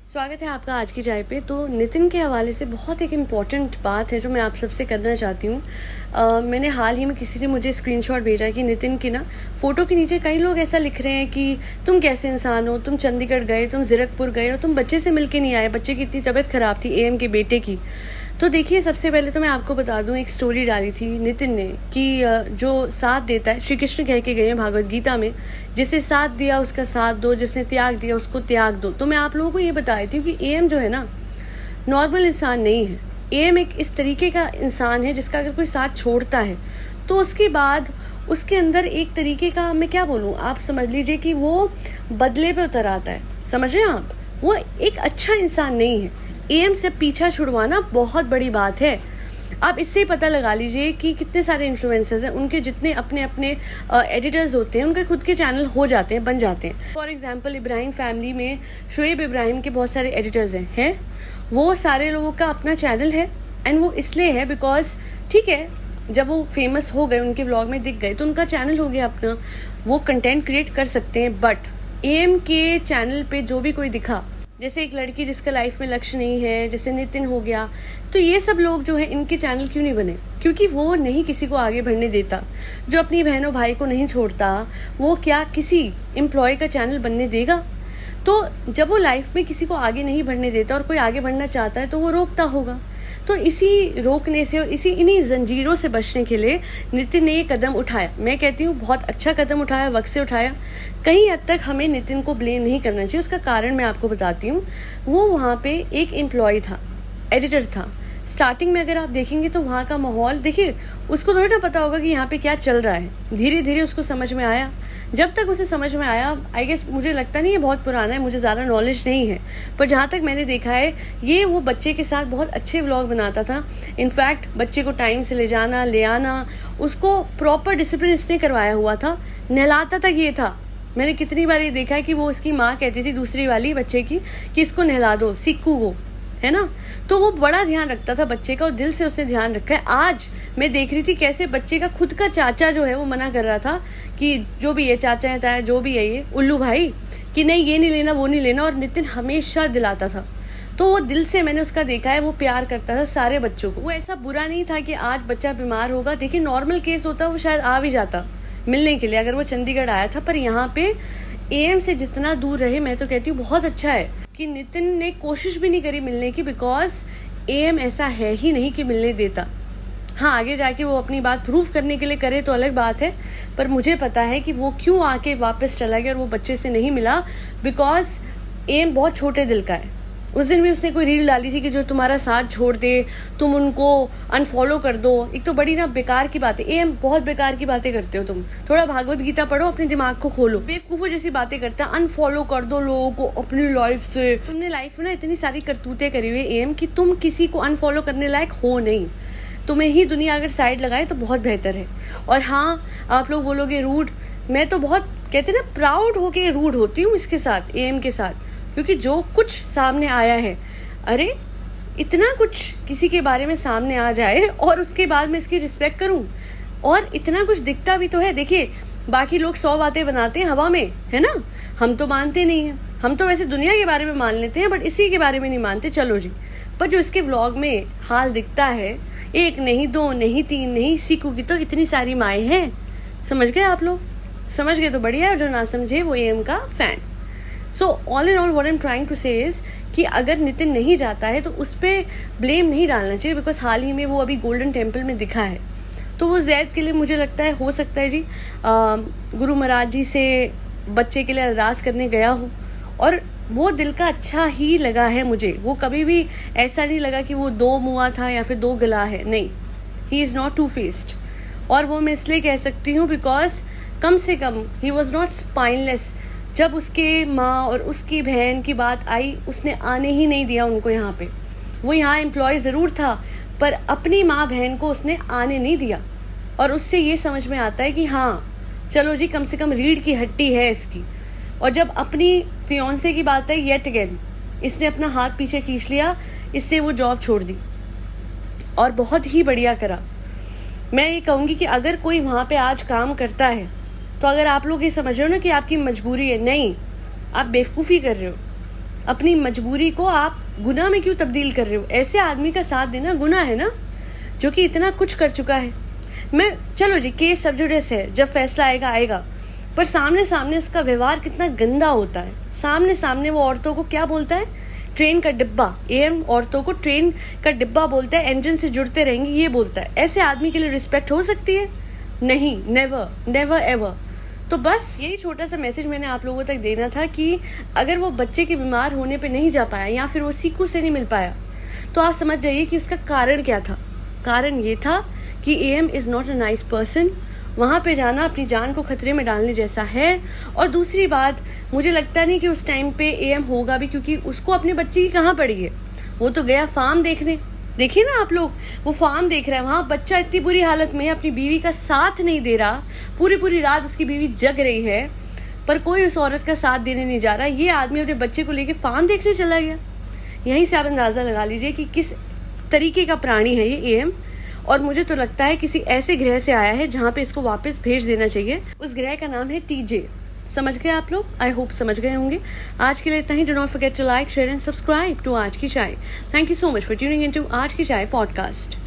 स्वागत है आपका आज की चाय पे। तो नितिन के हवाले से बहुत एक इम्पॉर्टेंट बात है जो मैं आप सबसे करना चाहती हूँ। मैंने हाल ही में किसी ने मुझे स्क्रीनशॉट भेजा कि नितिन की ना फ़ोटो के नीचे कई लोग ऐसा लिख रहे हैं कि तुम कैसे इंसान हो, तुम चंडीगढ़ गए, तुम ज़ीरकपुर गए हो, तुम बच्चे से मिल के नहीं आए, बच्चे की इतनी तबीयत ख़राब थी एएम के बेटे की। तो देखिए, सबसे पहले तो मैं आपको बता दूं, एक स्टोरी डाली थी नितिन ने कि जो साथ देता है, श्री कृष्ण कह के गए हैं भागवत गीता में, जिसने साथ दिया उसका साथ दो, जिसने त्याग दिया उसको त्याग दो। तो मैं आप लोगों को ये बताई थी कि एएम जो है ना, नॉर्मल इंसान नहीं है। एएम एक इस तरीके का इंसान है जिसका अगर कोई साथ छोड़ता है तो उसके बाद उसके अंदर एक तरीके का, मैं क्या बोलूँ, आप समझ लीजिए कि वो बदले पे उतर आता है। समझ रहे हैं आप? वो एक अच्छा इंसान नहीं है। एएम से पीछा छुड़वाना बहुत बड़ी बात है। आप इससे पता लगा लीजिए कि कितने सारे इन्फ्लुएंसर्स हैं, उनके जितने अपने अपने एडिटर्स होते हैं, उनके खुद के चैनल हो जाते हैं, बन जाते हैं। फॉर एग्जांपल, इब्राहिम फैमिली में शुएब इब्राहिम के बहुत सारे एडिटर्स हैं। वो सारे लोगों का अपना चैनल है, एंड वो इसलिए है बिकॉज, ठीक है, जब वो फेमस हो गए, उनके व्लॉग में दिख गए, तो उनका चैनल हो गया अपना, वो कंटेंट क्रिएट कर सकते हैं। बट एएम के चैनल पे जो भी कोई दिखा, जैसे एक लड़की जिसका लाइफ में लक्ष्य नहीं है, जैसे नितिन हो गया, तो ये सब लोग जो है, इनके चैनल क्यों नहीं बने? क्योंकि वो नहीं किसी को आगे बढ़ने देता। जो अपनी बहनों भाई को नहीं छोड़ता, वो क्या किसी एम्प्लॉय का चैनल बनने देगा? तो जब वो लाइफ में किसी को आगे नहीं बढ़ने देता और कोई आगे बढ़ना चाहता है तो वो रोकता होगा। तो इसी रोकने से और इन्हीं जंजीरों से बचने के लिए नितिन ने ये कदम उठाया। मैं कहती हूँ बहुत अच्छा कदम उठाया, वक्त से उठाया। कहीं हद तक हमें नितिन को ब्लेम नहीं करना चाहिए। उसका कारण मैं आपको बताती हूँ। वो वहाँ पे एक एम्प्लॉय था, एडिटर था। स्टार्टिंग में अगर आप देखेंगे तो वहाँ का माहौल देखिए, उसको थोड़ी ना पता होगा कि यहाँ पे क्या चल रहा है। धीरे धीरे उसको समझ में आया। जब तक उसे समझ में आया, आई गेस, मुझे लगता नहीं, ये बहुत पुराना है, मुझे ज़्यादा नॉलेज नहीं है, पर जहाँ तक मैंने देखा है, ये वो बच्चे के साथ बहुत अच्छे व्लॉग बनाता था। इनफैक्ट बच्चे को टाइम से ले जाना, ले आना, उसको प्रॉपर डिसिप्लिन इसने करवाया हुआ था। नहलाता तक ये था। मैंने कितनी बार ये देखा है कि वो इसकी माँ कहती थी, दूसरी वाली बच्चे की, कि इसको नहला दो, सिक्कू को, है ना। तो वो बड़ा ध्यान रखता था बच्चे का, और दिल से उसने ध्यान रखा है। आज मैं देख रही थी कैसे बच्चे का खुद का चाचा जो है वो मना कर रहा था कि जो भी है, चाचा है, जो भी है ये उल्लू भाई, कि नहीं ये नहीं लेना, वो नहीं लेना, और नितिन हमेशा दिलाता था। तो वो दिल से, मैंने उसका देखा है, वो प्यार करता था सारे बच्चों को। वो ऐसा बुरा नहीं था कि आज बच्चा बीमार होगा। देखिए, नॉर्मल केस होता वो शायद आ भी जाता मिलने के लिए, अगर वो चंडीगढ़ आया था। पर यहाँ पे एएम से जितना दूर रहे, मैं तो कहती हूँ बहुत अच्छा है कि नितिन ने कोशिश भी नहीं करी मिलने की, बिकॉज एएम ऐसा है ही नहीं कि मिलने देता। हाँ, आगे जाके वो अपनी बात प्रूव करने के लिए करे तो अलग बात है, पर मुझे पता है कि वो क्यों आके वापस चला गया और वो बच्चे से नहीं मिला, बिकॉज एएम बहुत छोटे दिल का है। उस दिन भी उसने कोई रील डाली थी कि जो तुम्हारा साथ छोड़ दे, तुम उनको अनफॉलो कर दो। एक तो बड़ी ना बेकार की बातें, एएम बहुत बेकार की बातें करते हो तुम। थोड़ा भागवत गीता पढ़ो, अपने दिमाग को खोलो। बेवकूफों जैसी बातें करता है, अनफॉलो कर दो लोगों को अपनी लाइफ से। तुमने लाइफ में ना इतनी सारी करतूतें करी हुई एएम कि तुम किसी को अनफॉलो करने लायक हो नहीं। तुम्हें ही दुनिया अगर साइड लगाए तो बहुत बेहतर है। और हाँ, आप लोग बोलोगे रूड, मैं तो बहुत, कहते ना, प्राउड होके रूड होती हूँ इसके साथ, एएम के साथ, क्योंकि जो कुछ सामने आया है, अरे इतना कुछ किसी के बारे में सामने आ जाए और उसके बाद मैं इसकी रिस्पेक्ट करूं, और इतना कुछ दिखता भी तो है। देखिए, बाकी लोग 100 बातें बनाते हैं हवा में, है ना, हम तो मानते नहीं हैं। हम तो वैसे दुनिया के बारे में मान लेते हैं, बट इसी के बारे में नहीं मानते। चलो जी, पर जो इसके व्लॉग में हाल दिखता है, एक नहीं, दो नहीं, तीन नहीं, सीकू की तो इतनी सारी माएँ हैं। समझ गए आप लोग? समझ गए तो बढ़िया है, जो ना समझे वो एएम का fan. So all in all what I am trying to say is कि अगर नितिन नहीं जाता है तो उस पर ब्लेम नहीं डालना चाहिए, बिकॉज हाल ही में वो अभी गोल्डन टेम्पल में दिखा है। तो वो जैद के लिए, मुझे लगता है, हो सकता है जी गुरु महाराज जी से बच्चे के लिए अरदास करने गया हो, और वो दिल का अच्छा ही लगा है मुझे। वो कभी भी ऐसा नहीं लगा कि वो दो मुआ था या फिर दो गला है, नहीं, he is not two faced. और वो मैं इसलिए कह सकती हूँ बिकॉज कम से कम ही वॉज नॉट स्पाइनलेस। जब उसके माँ और उसकी बहन की बात आई, उसने आने ही नहीं दिया उनको यहाँ पे। वो यहाँ एम्प्लॉय ज़रूर था, पर अपनी माँ बहन को उसने आने नहीं दिया। और उससे ये समझ में आता है कि हाँ, चलो जी, कम से कम रीढ़ की हड्डी है इसकी। और जब अपनी फियोंसे की बात है, येट अगेन इसने अपना हाथ पीछे खींच लिया, इसने वो जॉब छोड़ दी, और बहुत ही बढ़िया करा। मैं ये कहूँगी कि अगर कोई वहाँ पे आज काम करता है, तो अगर आप लोग ये समझ रहे हो ना कि आपकी मजबूरी है, नहीं, आप बेवकूफ़ी कर रहे हो। अपनी मजबूरी को आप गुनाह में क्यों तब्दील कर रहे हो? ऐसे आदमी का साथ देना गुनाह है ना, जो कि इतना कुछ कर चुका है। मैं चलो जी, केस सब जुडिस है, जब फैसला आएगा आएगा, पर सामने सामने उसका व्यवहार कितना गंदा होता है। सामने सामने वो औरतों को क्या बोलता है? ट्रेन का डिब्बा। एएम औरतों को ट्रेन का डिब्बा बोलता है, इंजन से जुड़ते रहेंगी, ये बोलता है। ऐसे आदमी के लिए रिस्पेक्ट हो सकती है? नहीं, नेवर नेवर एवर। तो बस यही छोटा सा मैसेज मैंने आप लोगों तक देना था कि अगर वो बच्चे के बीमार होने पे नहीं जा पाया या फिर वो सीकू से नहीं मिल पाया, तो आप समझ जाइए कि उसका कारण क्या था। कारण ये था कि am is not a nice person. वहाँ पे जाना अपनी जान को खतरे में डालने जैसा है। और दूसरी बात, मुझे लगता नहीं कि उस टाइम पे एएम होगा भी, क्योंकि उसको अपने बच्चे की कहाँ पड़ी है। वो तो गया फार्म देखने। देखिए ना आप लोग, वो फार्म देख रहा है, वहाँ बच्चा इतनी बुरी हालत में अपनी बीवी का साथ नहीं दे रहा, पूरी पूरी रात उसकी बीवी जग रही है, पर कोई उस औरत का साथ देने नहीं जा रहा। ये आदमी अपने बच्चे को लेके फार्म देखने चला गया। यहीं से आप अंदाज़ा लगा लीजिए कि किस तरीके का प्राणी है ये एएम। और मुझे तो लगता है किसी ऐसे ग्रह से आया है जहाँ पे इसको वापस भेज देना चाहिए। उस ग्रह का नाम है टीजे। समझ गए आप लोग? आई होप समझ गए होंगे। आज के लिए इतना ही। Do not forget to like, share and subscribe to Aaj ki Chai. Thank you so much for tuning in to Aaj ki चाय पॉडकास्ट।